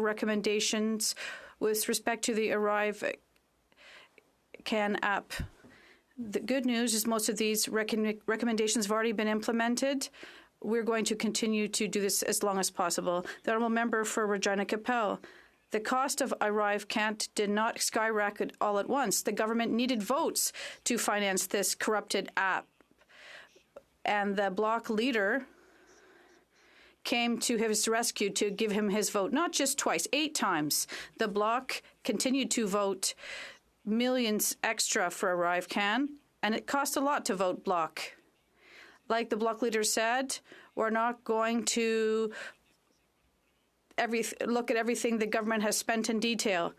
recommendations with respect to the Arrive Can app. The good news is most of these recommendations have already been implemented. We're going to continue to do this as long as possible. The Honourable Member for Regina Capel. The cost of Arrive Can't did not skyrocket all at once. The government needed votes to finance this corrupted app. And the Bloc leader came to his rescue to give him his vote, not just twice, 8 times. The Bloc continued to vote millions extra for Arrive Can, and it cost a lot to vote Bloc. Like the Bloc leader said, we're not going to look at everything the government has spent in detail.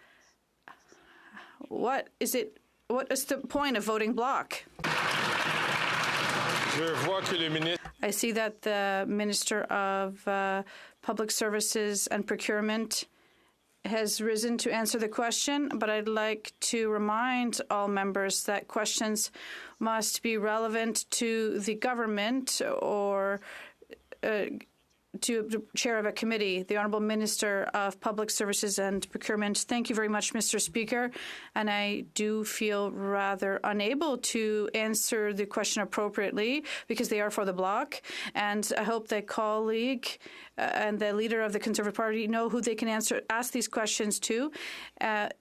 What is the point of voting Bloc? I see that the Minister of Public Services and Procurement has risen to answer the question, but I'd like to remind all members that questions must be relevant to the government or to the chair of a committee, the Honourable Minister of Public Services and Procurement. Thank you very much, Mr. Speaker. And I do feel rather unable to answer the question appropriately because they are for the Bloc. And I hope that colleague and the leader of the Conservative Party know who they can ask these questions to.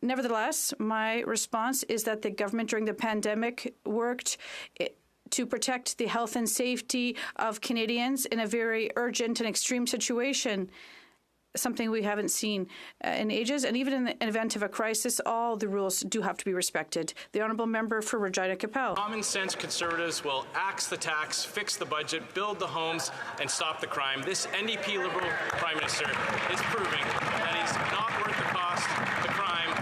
Nevertheless, my response is that the government during the pandemic worked to protect the health and safety of Canadians in a very urgent and extreme situation, something we haven't seen in ages. And even in the event of a crisis, all the rules do have to be respected. The Honourable Member for Regina Capel. Common sense Conservatives will axe the tax, fix the budget, build the homes, and stop the crime. This NDP Liberal Prime Minister is proving that he's not worth the cost, the crime,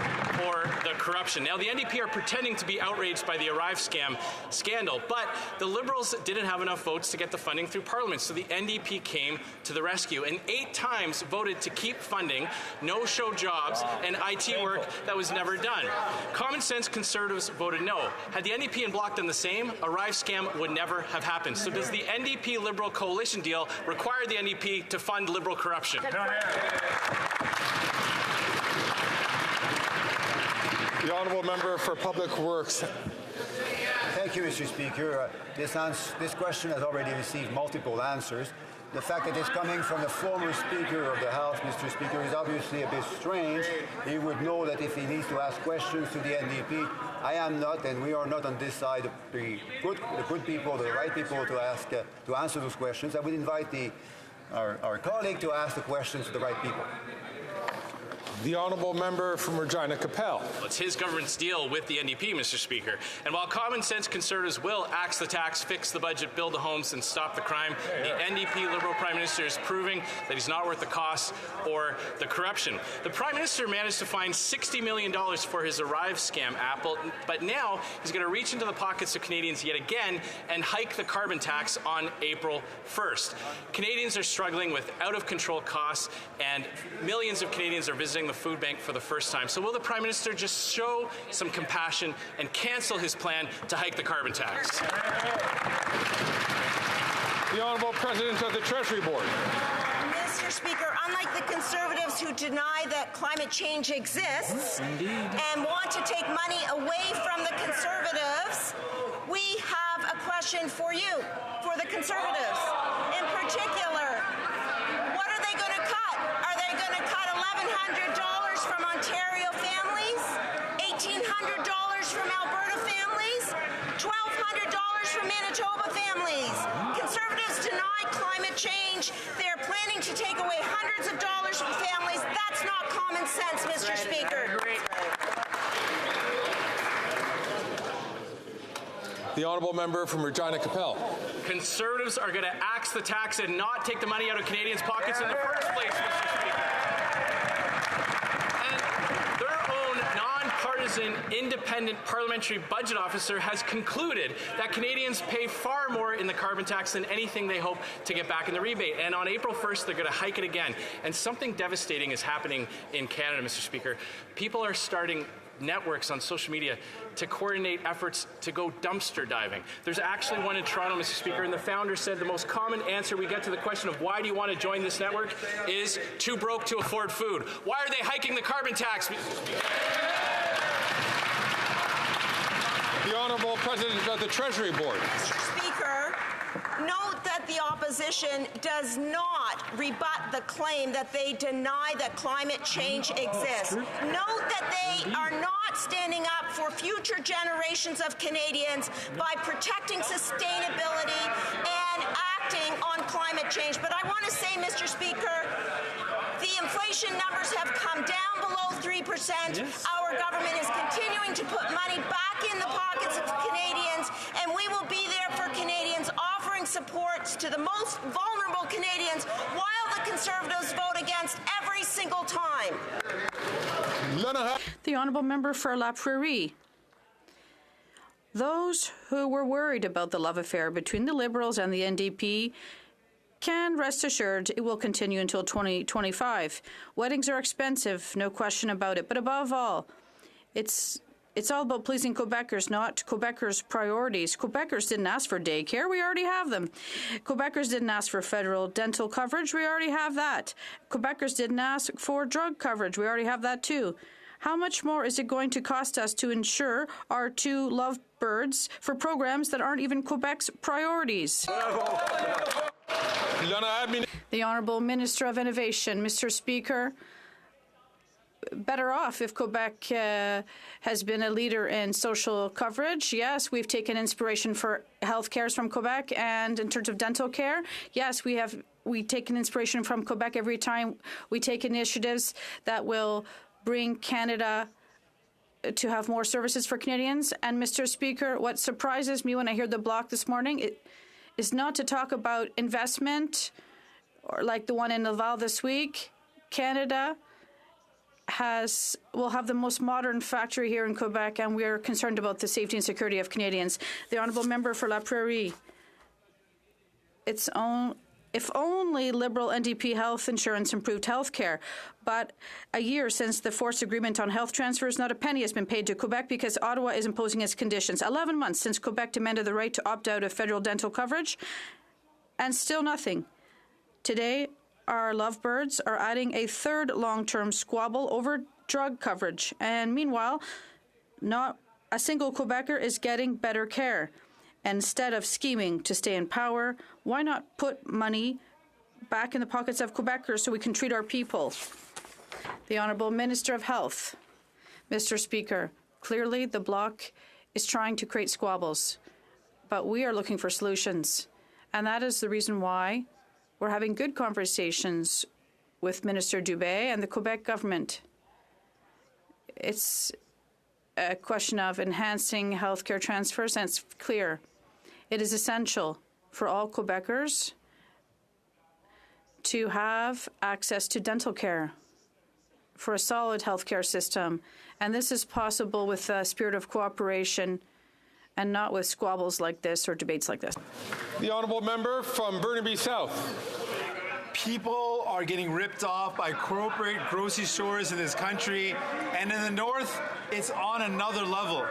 or the corruption. Now, the NDP are pretending to be outraged by the Arrive scandal, but the Liberals didn't have enough votes to get the funding through Parliament, so the NDP came to the rescue and 8 times voted to keep funding no-show jobs and IT work that was never done. Common sense Conservatives voted no. Had the NDP and Bloc done the same, Arrive scam would never have happened. So does the NDP Liberal coalition deal require the NDP to fund Liberal corruption? The Honourable Member for Public Works. Thank you, Mr. Speaker. This question has already received multiple answers. The fact that it's coming from the former Speaker of the House, Mr. Speaker, is obviously a bit strange. He would know that if he needs to ask questions to the NDP, I am not, and we are not on this side of the good people, the right people to answer those questions. I would invite our colleague to ask the questions to the right people. The Honourable Member from Regina Capel. Well, it's his government's deal with the NDP, Mr. Speaker. And while common sense Conservatives will axe the tax, fix the budget, build the homes, and stop the crime, the NDP Liberal Prime Minister is proving that he's not worth the cost or the corruption. The Prime Minister managed to find $60 million for his Arrive scam app, but now he's going to reach into the pockets of Canadians yet again and hike the carbon tax on April 1st. Canadians are struggling with out-of-control costs, and millions of Canadians are visiting the food bank for the first time. So will the Prime Minister just show some compassion and cancel his plan to hike the carbon tax? The Honourable President of the Treasury Board. Mr. Speaker, unlike the Conservatives who deny that climate change exists and want to take money away from the Conservatives, we have a question for you, for the Conservatives. In particular, what are they going to cut? Are they going to cut $1,100 from Ontario families, $1,800 from Alberta families, $1,200 from Manitoba families? Conservatives deny climate change. They're planning to take away hundreds of dollars from families. That's not common sense, Mr. Speaker. The Honourable Member from Regina Capel. Conservatives are going to axe the tax and not take the money out of Canadians' pockets in the first place, Mr. Speaker. And their own nonpartisan, independent parliamentary budget officer has concluded that Canadians pay far more in the carbon tax than anything they hope to get back in the rebate. And on April 1st, they're going to hike it again. And something devastating is happening in Canada, Mr. Speaker. People are starting networks on social media to coordinate efforts to go dumpster diving. There's actually one in Toronto, Mr. Speaker, and the founder said the most common answer we get to the question of why do you want to join this network is too broke to afford food. Why are they hiking the carbon tax, Mr. Speaker? The Honourable President of the Treasury Board. Mr. Speaker, note that the opposition does not rebut the claim that they deny that climate change exists. Note that they are not standing up for future generations of Canadians by protecting sustainability and acting on climate change. But I want to say, Mr. Speaker, the inflation numbers have come down below 3%. Yes. Our government is continuing to put money back in the pockets of Canadians, and we will be there for Canadians, offering supports to the most vulnerable Canadians while the Conservatives vote against every single time. The Honourable Member for La Prairie. Those who were worried about the love affair between the Liberals and the NDP can rest assured it will continue until 2025. Weddings are expensive, no question about it. But above all, it's all about pleasing Quebecers, not Quebecers' priorities. Quebecers didn't ask for daycare. We already have them. Quebecers didn't ask for federal dental coverage. We already have that. Quebecers didn't ask for drug coverage. We already have that too. How much more is it going to cost us to insure our two lovebirds for programs that aren't even Quebec's priorities? The Honourable Minister of Innovation. Mr. Speaker, better off if Quebec has been a leader in social coverage. Yes, we've taken inspiration for health cares from Quebec, and in terms of dental care, yes, we've taken inspiration from Quebec every time we take initiatives that will bring Canada to have more services for Canadians. And Mr. Speaker, what surprises me when I hear the Bloc this morning is not to talk about investment, or like the one in Laval this week. Canada will have the most modern factory here in Quebec, and we are concerned about the safety and security of Canadians. The Honourable Member for La Prairie. If only Liberal NDP health insurance improved health care. But a year since the forced agreement on health transfers, not a penny has been paid to Quebec because Ottawa is imposing its conditions. 11 months since Quebec demanded the right to opt out of federal dental coverage, and still nothing. Today, our lovebirds are adding a third long-term squabble over drug coverage. And meanwhile, not a single Quebecer is getting better care. Instead of scheming to stay in power, why not put money back in the pockets of Quebecers so we can treat our people? The Honourable Minister of Health. Mr. Speaker, clearly the Bloc is trying to create squabbles, but we are looking for solutions. And that is the reason why we're having good conversations with Minister Dubé and the Quebec government. It's a question of enhancing healthcare transfers, and it's clear. It is essential for all Quebecers to have access to dental care, for a solid healthcare system. And this is possible with a spirit of cooperation and not with squabbles like this or debates like this. The Honourable Member from Burnaby South. People are getting ripped off by corporate grocery stores in this country, and in the north, it's on another level.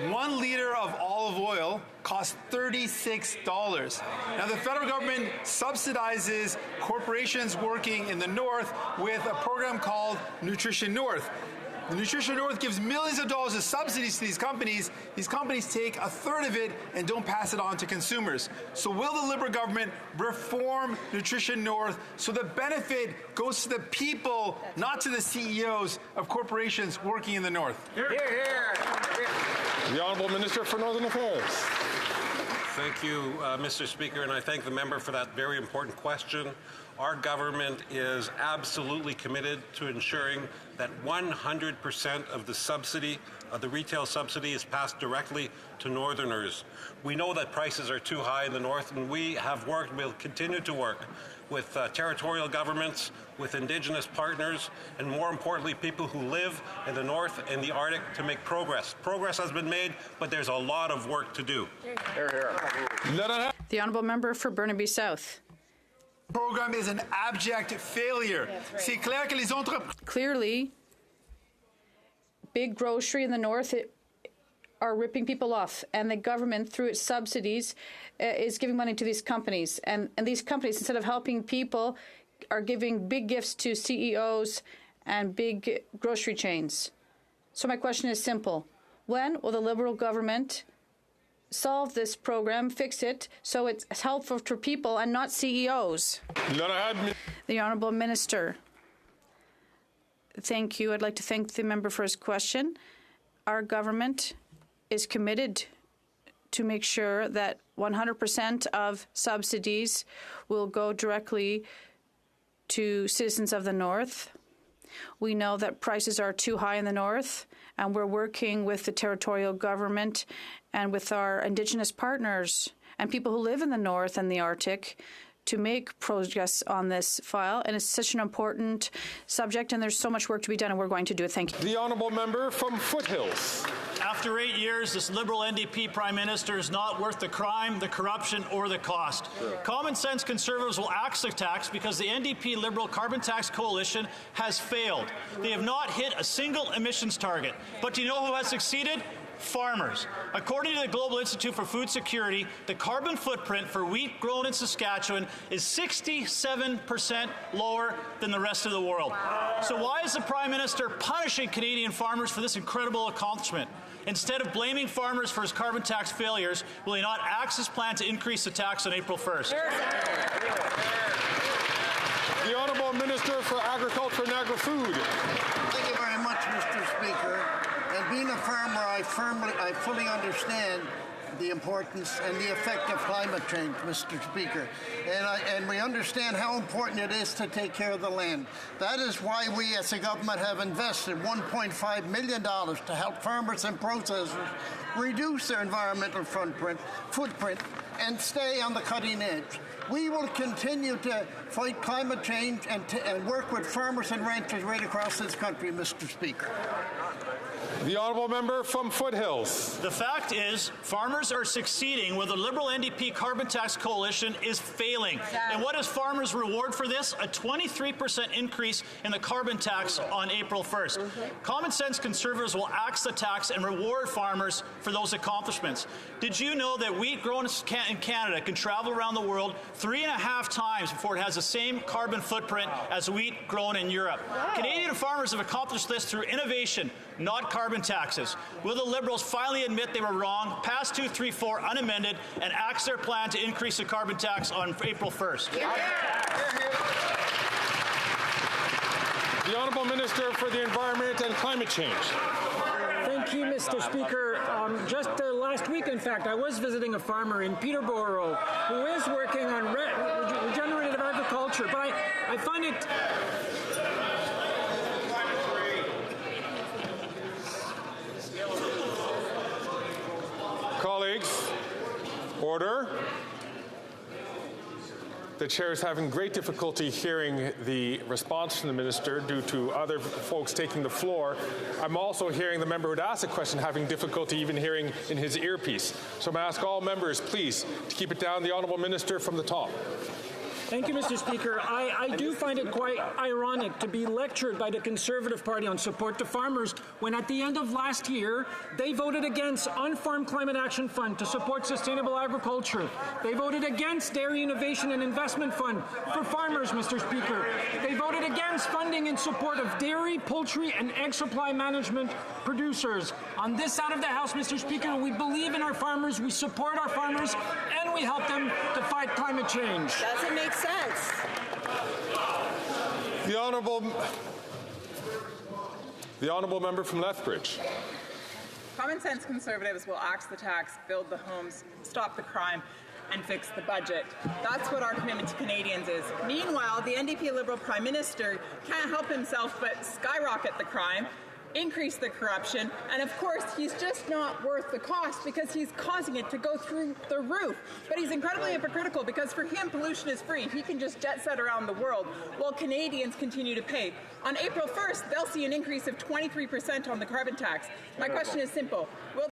1 liter of olive oil costs $36. Now, the federal government subsidizes corporations working in the north with a program called Nutrition North. The Nutrition North gives millions of dollars of subsidies to these companies. These companies take a third of it and don't pass it on to consumers. So will the Liberal government reform Nutrition North so the benefit goes to the people, not to the CEOs of corporations working in the north? Hear, hear. The Honourable Minister for Northern Affairs. Thank you, Mr. Speaker, and I thank the member for that very important question. Our government is absolutely committed to ensuring that 100% of the subsidy, the retail subsidy, is passed directly to Northerners. We know that prices are too high in the north, and we have worked, we'll continue to work with territorial governments, with Indigenous partners, and more importantly, people who live in the north and the Arctic to make progress. Progress has been made, but there's a lot of work to do. Hear, hear. The Honourable Member for Burnaby South. Program is an abject failure. Right. Clearly, big grocery in the north are ripping people off, and the government, through its subsidies, is giving money to these companies. And these companies, instead of helping people, are giving big gifts to CEOs and big grocery chains. So my question is simple. When will the Liberal government solve this program, fix it, so it's helpful for people and not CEOs? The Honourable Minister. Thank you. I'd like to thank the member for his question. Our government is committed to make sure that 100% of subsidies will go directly to citizens of the North. We know that prices are too high in the North, and we're working with the territorial government and with our Indigenous partners and people who live in the North and the Arctic to make progress on this file. And it's such an important subject, and there's so much work to be done, and we're going to do it. Thank you. The Honourable Member from Foothills. After 8 years, this Liberal NDP Prime Minister is not worth the crime, the corruption, or the cost. Common sense Conservatives will axe the tax because the NDP Liberal Carbon Tax Coalition has failed. They have not hit a single emissions target. But do you know who has succeeded? Farmers. According to the Global Institute for Food Security, the carbon footprint for wheat grown in Saskatchewan is 67% lower than the rest of the world. So why is the Prime Minister punishing Canadian farmers for this incredible accomplishment? Instead of blaming farmers for his carbon tax failures, will he not axe his plan to increase the tax on April 1st? The Honourable Minister for Agriculture and Agri-Food. Thank you very much, Mr. Speaker. And being a farmer, I fully understand the importance and the effect of climate change, Mr. Speaker. And we understand how important it is to take care of the land. That is why we as a government have invested $1.5 million to help farmers and processors reduce their environmental footprint and stay on the cutting edge. We will continue to fight climate change and work with farmers and ranchers right across this country, Mr. Speaker. The Honourable Member from Foothills. The fact is, farmers are succeeding where the Liberal NDP Carbon Tax Coalition is failing. And what is farmers' reward for this? A 23% increase in the carbon tax on April 1st. Common sense Conservatives will axe the tax and reward farmers for those accomplishments. Did you know that wheat grown in Canada can travel around the world 3.5 times before it has the same carbon footprint as wheat grown in Europe? Canadian farmers have accomplished this through innovation, not carbon taxes. Will the Liberals finally admit they were wrong, pass 234 unamended, and axe their plan to increase the carbon tax on April 1st? The Honourable Minister for the Environment and Climate Change. Thank you, Mr. Speaker. Just last week, in fact, I was visiting a farmer in Peterborough who is working on regenerative agriculture, but I find it... Colleagues, order. The chair is having great difficulty hearing the response from the minister due to other folks taking the floor. I'm also hearing the member who'd asked a question having difficulty even hearing in his earpiece. So I'm going to ask all members, please, to keep it down. The Honourable Minister from the top. Thank you, Mr. Speaker. I do find it quite ironic to be lectured by the Conservative Party on support to farmers when at the end of last year, they voted against On-Farm Climate Action Fund to support sustainable agriculture. They voted against Dairy Innovation and Investment Fund for farmers, Mr. Speaker. They voted against funding in support of dairy, poultry, and egg supply management producers. On this side of the House, Mr. Speaker, we believe in our farmers, we support our farmers, and we help them to fight climate change. Doesn't make sense. The Honourable Member from Lethbridge. Common sense Conservatives will axe the tax, build the homes, stop the crime, and fix the budget. That's what our commitment to Canadians is. Meanwhile, the NDP Liberal Prime Minister can't help himself but skyrocket the crime, increase the corruption, and of course he's just not worth the cost because he's causing it to go through the roof. But he's incredibly hypocritical because for him pollution is free. He can just jet set around the world while Canadians continue to pay. On April 1st, they'll see an increase of 23% on the carbon tax. My question is simple. Will